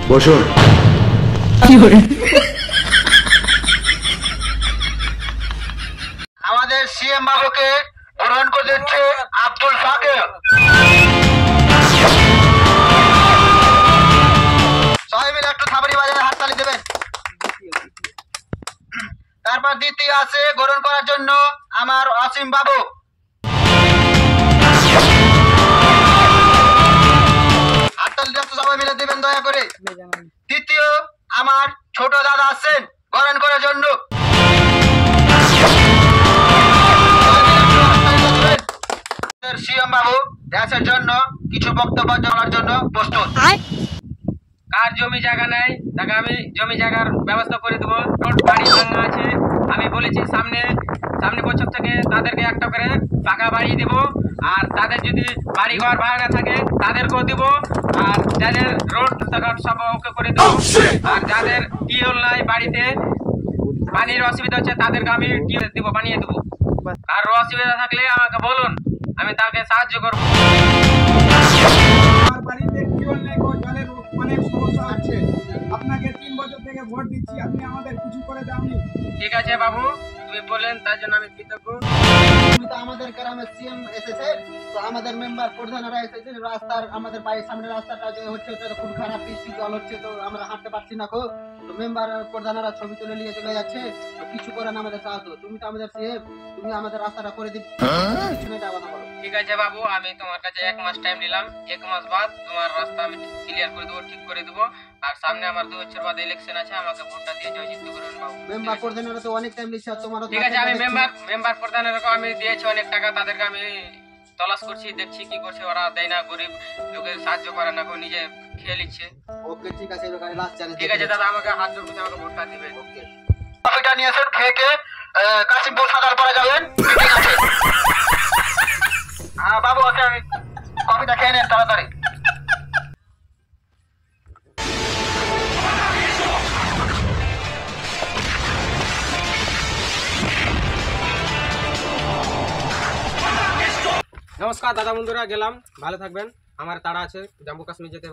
বসুন। আমাদের সিএম বাবুকে গ্রহণ করে দিচ্ছে আব্দুল ফাকির। সবাই মিলে একটু থাবড়ি বাজারে হাততালি দেবেন। তারপর দ্বিতীয় আছে গ্রহণ করার জন্য আমার অসীম বাবু। হাততালি সবাই মিলে দেবেন দয়া করে। তৃতীয় আমার ছোট দাদা আছেন গ্রহণ করার জন্য। সিএম বাবু দেশের জন্য কিছু বক্তব্য জানার জন্য প্রস্তুত। কার জমি জায়গা নেই তাকে আমি জমি জায়গার ব্যবস্থা করে দেবো। রোড বাড়ি ভাঙা আছে, আমি বলেছি সামনে বছর থেকে তাদেরকে একটা করে পাকা বাড়ি দেব। আর তাদের যদি বাড়ি ঘর ভাঙা থাকে তাদেরকেও দেব। আর যাদের রোড সব ওকে করে দেবো। আর যাদের টিউবওয়েল নাই বাড়িতে, পানির অসুবিধা হচ্ছে, তাদেরকে আমি টিউবওয়েল দেবো, বানিয়ে দেবো। আর অসুবিধা থাকলে আমাকে বলুন, আমি তাকে সাহায্য করবো। আমার বাড়িতে টিউবওয়েল নেই, জলের অনেক সমস্যা হচ্ছে। আপনাকে 3 বছর থেকে ভোট দিচ্ছি, আপনি আমাদের কিছু করে দেননি। ঠিক আছে বাবু, তুমি বললেন তার জন্য আমি কৃতজ্ঞ। তুমি তো আমাদের গ্রামের সিএম এসেছে, তো আমাদের মেম্বার প্রধানরা এসেছে। রাস্তার আমাদের বাড়ির সামনে রাস্তাটা যে হচ্ছে ওটা খুব খারাপ, বৃষ্টি জল হচ্ছে, তো আমরা হাঁটতে পারছি না। তো মেম্বার প্রধানরা ছবি তুলে নিয়ে চলে যাচ্ছে, তো কিছু করেন আমাদের সাহায্য। তুমি তো আমাদের সিএম, তুমি আমাদের রাস্তাটা করে দিচ্ছ, কিছু না যাওয়া না করো। ঠিক আছে বাবু, আমি তোমার কাছে 1 মাস টাইম নিলাম। 1 মাস বাদ তোমার রাস্তা আমি ক্লিয়ার করে দেবো, ঠিক করে দেবো। আর সামনে আমার 2 বছর বাদে ইলেকশন আছে, আমাকে ভোটটা দিয়ে জয়যুক্ত করুন বাবু। মেম্বার প্রধানরা তো অনেক টাইম দিচ্ছে, তোমারও ঠিক আছে, আমি মেম্বার প্রধানেরকে আমি দিয়েছি অনেক টাকা, তাদেরকে আমি তলাশ করছি, দেখছি কি করছে ওরা। দেয় না, গরিব লোকের সাহায্য করে না, নিজে খেয়ে নিচ্ছে। ওকে ঠিক আছে, লাস্ট চ্যালেঞ্জ। ঠিক আছে দাদা, আমাকে হাত জোড় করে আমাকে ভোটটা দিবেন। ওকে, কফিটা নিয়েছেন, খেয়ে কাশিমপুর সাদার পরে যাবেন। হ্যাঁ বাবু, ওকে আমি কফিটা খেয়ে নেন তাড়াতাড়ি। নমস্কার দাদা বন্ধুরা, গেলাম, ভালো থাকবেন। আমার তাড়া আছে, জম্মু কাশ্মীর যেতে।